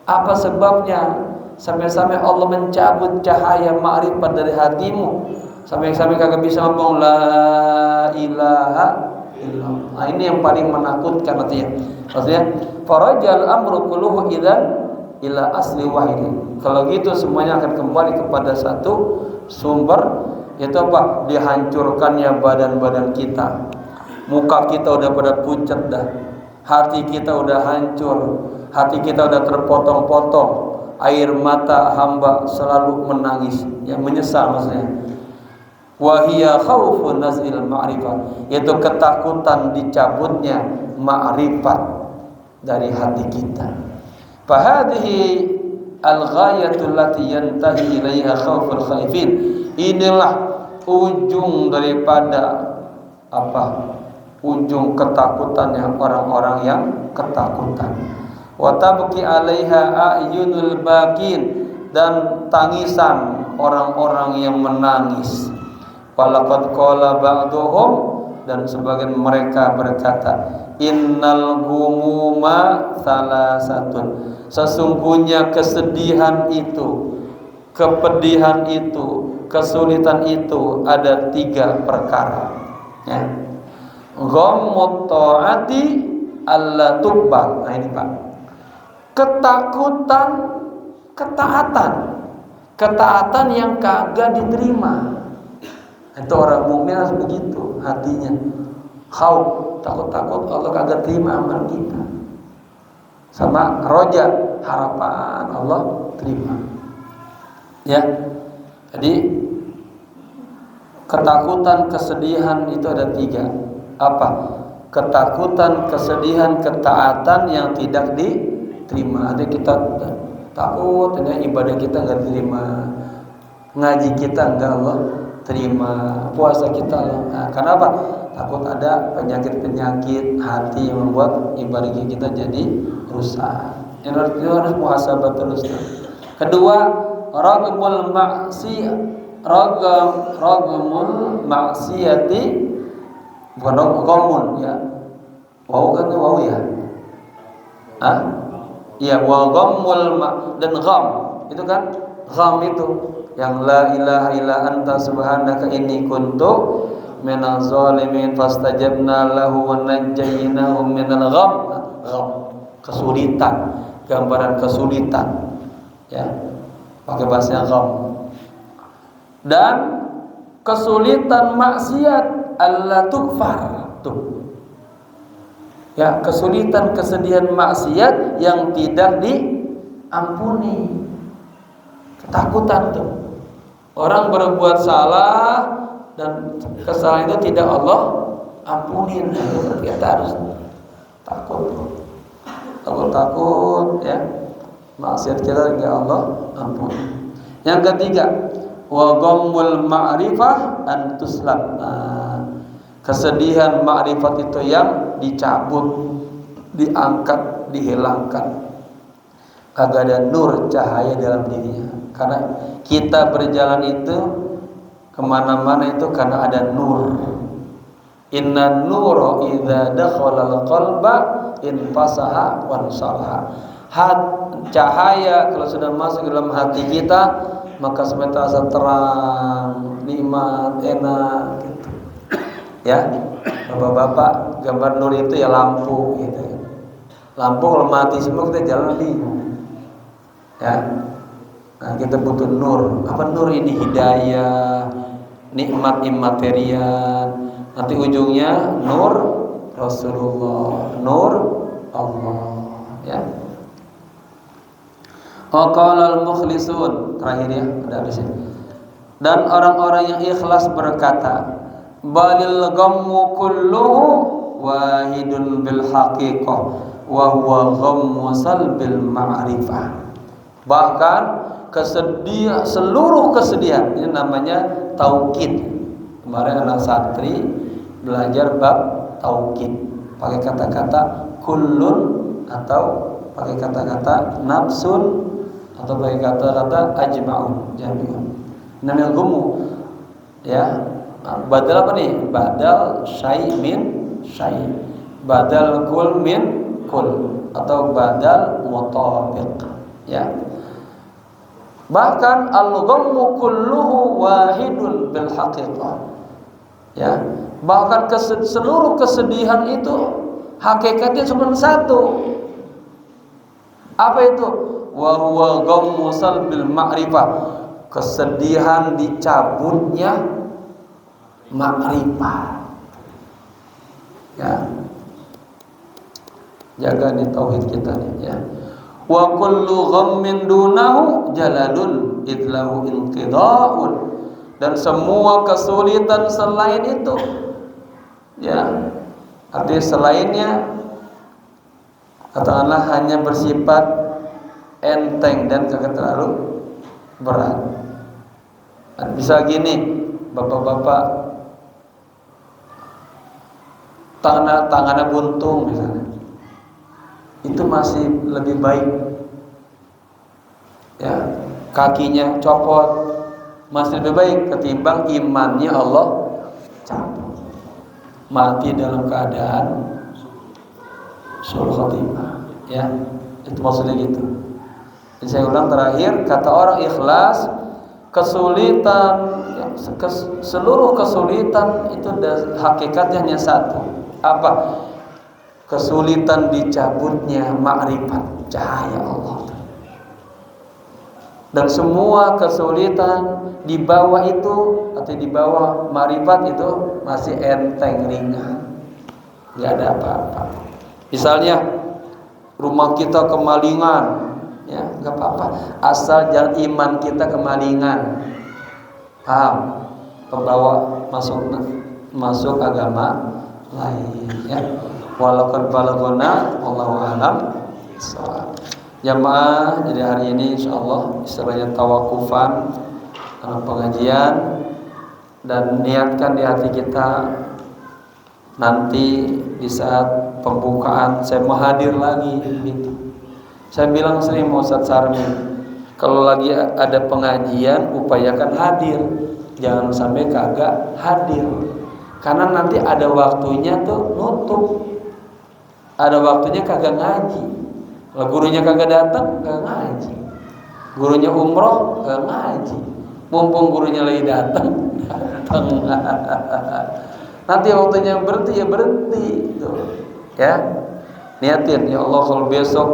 Apa sebabnya sampai-sampai Allah mencabut cahaya ma'rifat dari hatimu, sampai-sampai kagak bisa ngomong la ilaha illallah. Nah, ini yang paling menakutkan artinya. Maksudnya farajal amru kulluhu idzan ila asli wahid. Kalau gitu semuanya akan kembali kepada satu sumber, yaitu apa? Dihancurkannya badan-badan kita. Muka kita udah pada pucat dah. Hati kita udah hancur. Hati kita udah terpotong-potong. Air mata hamba selalu menangis, yang menyesal maksudnya. Wa hiya khaufun nazil ma'rifah, yaitu ketakutan dicabutnya ma'rifat dari hati kita. Fa hadhihi al-ghayatul lati yantahi ilaiha khauful khaifin. Inilah ujung daripada apa? Ujung ketakutannya orang-orang yang ketakutan. Wa tabki 'alaiha a'yunul bakin, dan tangisan orang-orang yang menangis. Walaqad qala ba'dhum, dan sebagian mereka berkata, innal ghumuma salasatun, sesungguhnya kesedihan itu, kepedihan itu, kesulitan itu ada 3 perkara, ya. Ghammut ta'ati alla tuqbal. Nah ini Pak, ketakutan ketaatan yang kagak diterima. Itu orang mukmin harus begitu hatinya. Khauf, takut Allah kagak terima amal kita. Sama roja, harapan Allah terima. Ya. Jadi ketakutan, kesedihan itu ada 3. Apa? Ketakutan, kesedihan, ketaatan yang tidak diterima. Ada kita takut, ibadah kita nggak diterima, ngaji kita nggak Allah terima, puasa kita Allah. Nah, kenapa? Takut ada penyakit-penyakit hati yang membuat ibadah kita jadi rusak. Itu harus muhasabah terus. Kedua, ragmul maksiyati, bukan ghamun, ya. Wow kan wow ya. Iya, wa ghammul dan gham itu kan, gham itu yang la ilaha illa anta subhanaka inni kuntu minaz zalimin fastajabna lahu wa najjaynahu minal gham. Gham, kesulitan, gambaran kesulitan, ya, pakai bahasa gham. Dan kesulitan maksiat alla tukfar tuh, ya, kesulitan kesedihan maksiat yang tidak ampuni. Ketakutan tuh. Orang berbuat salah dan kesalahan itu tidak Allah ampunin. Kita harus takut. Takut ya. Maksiat kita enggak Allah ampuni. Yang ketiga, wa ghammul ma'rifah an tuslab. Kesedihan ma'rifat itu yang dicabut, diangkat, dihilangkan. Kagak ada nur cahaya dalam dirinya. Karena kita berjalan itu kemana-mana itu karena ada nur. Inna nura idza dakhala al-qalba infasaha wa ansalaha. Cahaya kalau sudah masuk dalam hati kita maka sebentar terasa terang, nikmat, enak gitu. Ya, bapak-bapak gambar nur itu ya lampu gitu. Lampu kalau mati semua kita jalan bingung. Ya, nah kita butuh nur. Apa nur ini? Hidayah, nikmat imaterial. Nanti ujungnya nur Rasulullah, nur Allah. Ya. Waqala al-mukhlisun, terakhir ya, udah habis ya. Dan orang-orang yang ikhlas berkata, balil ghammu kulluhu wahidun bil haqiqah wa huwa ghammu salbil ma'rifah. Bahkan seluruh kesedihan ini namanya taukid. Kemarin anak santri belajar bab taukid pakai kata-kata kullun atau pakai kata-kata nafsun atau pakai kata-kata ajma'un, jami'un. Namanya gumu ya. Badal apa nih? Badal syai min syai, badal kul min kul, atau badal mutabiq ya. Bahkan al-ghammu kulluhu wahidun bil haqiqah. Ya, bahkan seluruh kesedihan itu hakikatnya cuma satu. Apa itu? Wa huwa ghammu salbil ma'rifah. Kesedihan dicabutnya ma'rifah. Ya. Jaga nih tauhid kita nih ya. Wa kullu ghammin dunahu jalalun idlahu inqida'un. Dan semua kesulitan selain itu ya, artinya selainnya katakanlah hanya bersifat enteng dan kagak terlalu berat. Bisa gini, bapak-bapak tangannya buntung misalnya, itu masih lebih baik ya. Kakinya copot masih lebih baik ketimbang imannya Allah cabut, mati dalam keadaan suul khatimah ya. Itu maksudnya gitu. Jadi saya ulang terakhir, kata orang ikhlas, kesulitan ya, seluruh kesulitan itu hakikatnya hanya satu. Apa? Kesulitan dicabutnya ma'rifat, cahaya Allah. Dan semua kesulitan di bawah itu atau di bawah ma'rifat itu masih enteng, ringan, nggak ada apa-apa. Misalnya rumah kita kemalingan, ya nggak apa-apa, asal jangan iman kita kemalingan, paham? Kebawa masuk agama lain, ya. Walaupun balagona, Allahu a'lam bishawab. Jamaah, jadi hari ini insyaallah istilahnya tawakufan pengajian, dan niatkan di hati kita nanti di saat pembukaan saya mau hadir lagi gitu. Saya bilang sering sama Ustaz Sarmi, kalau lagi ada pengajian upayakan hadir, jangan sampai kagak hadir, karena nanti ada waktunya tuh nutup, ada waktunya kagak ngaji. Kalau gurunya kagak datang, kagak ngaji. Gurunya umroh, kagak ngaji. Mumpung gurunya lagi datang. Nanti waktunya berhenti ya berhenti, tuh. Ya, niatin ya Allah, kalau besok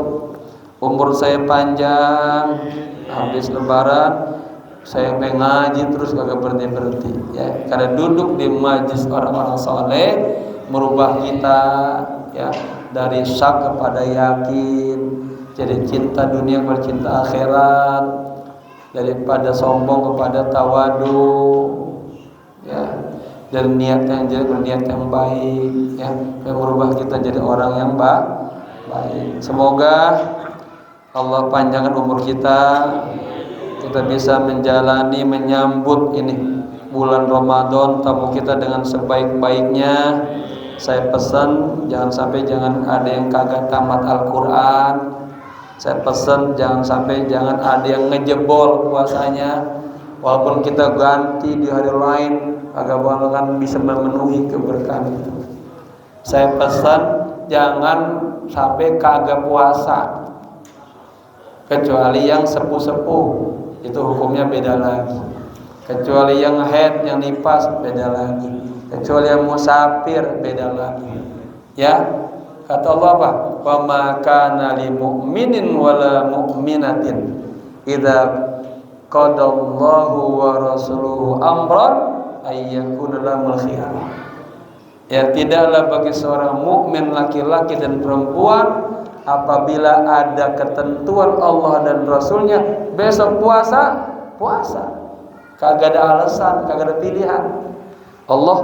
umur saya panjang, habis lebaran saya pengen ngaji terus kagak berhenti. Ya, karena duduk di majlis orang-orang saleh merubah kita, ya, dari syak kepada yakin, jadi cinta dunia kepada cinta akhirat, daripada sombong kepada tawadu, ya, dan niat yang jadi berniat yang baik, ya, yang merubah kita jadi orang yang baik. Semoga Allah panjangkan umur kita bisa menjalani, menyambut ini bulan Ramadan tamu kita dengan sebaik-baiknya. Saya pesan jangan ada yang kagak tamat Al-Quran. Saya pesan jangan ada yang ngejebol puasanya. Walaupun kita ganti di hari lain, agak bakalan bisa memenuhi keberkahan itu. Saya pesan jangan sampai kagak puasa, kecuali yang sepuh-sepuh, itu hukumnya beda lagi. Kecuali yang haid, yang nifas, beda lagi. Kecuali yang musafir, beda lagi. Ya, kata Allah apa? Wa ma kana lil mu'minin wala mu'minatin idza qadallahu wa rasuluhu amran ay yakuna lahumul khiyarah. Ya, tidaklah bagi seorang mukmin laki-laki dan perempuan apabila ada ketentuan Allah dan Rasulnya besok puasa. Kagak ada alasan, kagak ada pilihan. Allah,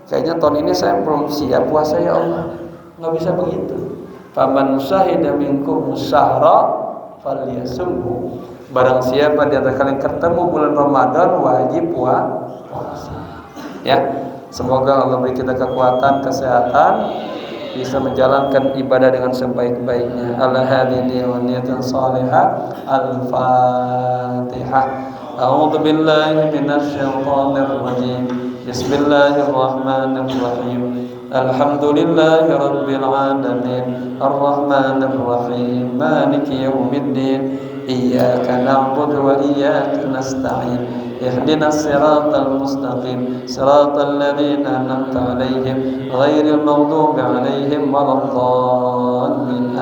kayaknya tahun ini saya belum siap puasa ya Allah. Nggak bisa begitu. Faman syahida minkum syahra falyasumhu. Barang siapa di antara kalian ketemu bulan Ramadan wajib puasa. Ya, semoga Allah beri kita kekuatan, kesehatan, bisa menjalankan ibadah dengan sebaik-baiknya. Al-hadini wa niyatan salihah. Al-Fatihah. A'udzu billahi minasy syaithanir rajim. Bismillahirrahmanirrahim. Alhamdulillahi rabbil alamin. Arrahmanir rahim. Maliki yaumiddin. Iyyaka na'budu wa iyyaka nasta'in. Ihdinas siratal mustaqim. Siratal ladzina an'amta 'alaihim ghairil maghdubi 'alaihim waladdallin.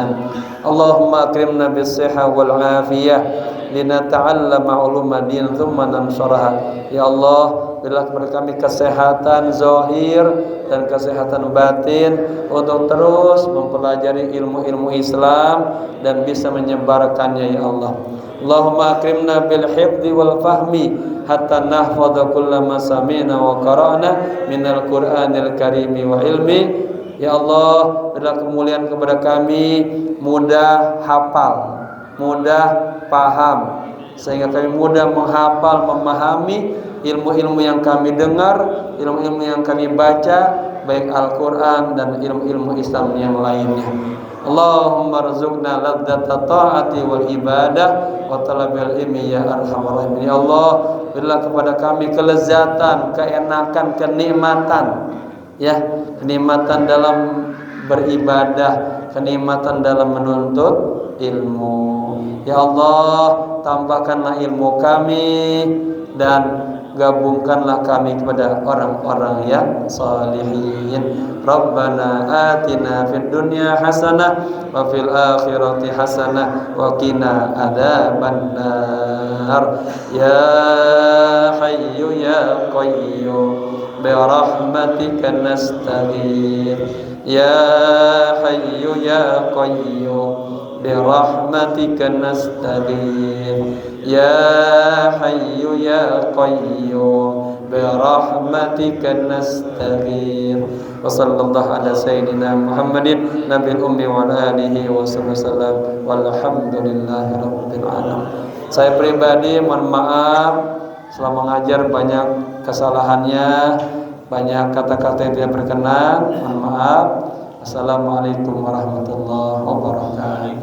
Allahumma akrimna bis-sihhah wal 'afiyah linata'allama uluma din thumma nansuraha. Ya Allah, berilah kepada kami kesehatan zahir dan kesehatan batin untuk terus mempelajari ilmu-ilmu Islam dan bisa menyebarkannya ya Allah. Allahumma akrimna bil hifdzi wal fahmi hatta nahfadha kullama sami'na wa qara'na minal Qur'anil Karim wa ilmi. Ya Allah, berilah kemuliaan kepada kami, mudah hafal, mudah paham, sehingga kami mudah menghafal, memahami ilmu-ilmu yang kami dengar, ilmu-ilmu yang kami baca, baik Al-Quran dan ilmu-ilmu Islam yang lainnya. Allahumma rzuqna ladzata ta'ati wal ibadah wa talabil ilmi ya arhamar rahimin. Ya Allah, berilah kepada kami kelezatan, keenakan, kenikmatan, ya, kenikmatan dalam beribadah, kenikmatan dalam menuntut ilmu. Ya Allah, tambahkanlah ilmu kami dan gabungkanlah kami kepada orang-orang yang salihin. Rabbana atina fid dunya hasanah wa fil akhirati hasanah wa qina adzabannar. Ya hayyu ya qayyum bi rahmatika nastaghith. Ya hayyu ya qayyum bi rahmatika nastaghith. Ya hayyu ya qayyum bi rahmatika nastaghith. Wa sallallahu ala sayyidina Muhammadin nabiyil ummi wa ala alihi wa sallam walhamdulillahi rabbil alamin. Saya pribadi mohon maaf selama mengajar banyak kesalahannya, banyak kata-kata yang tidak berkenan, mohon maaf. Assalamualaikum warahmatullahi wabarakatuh.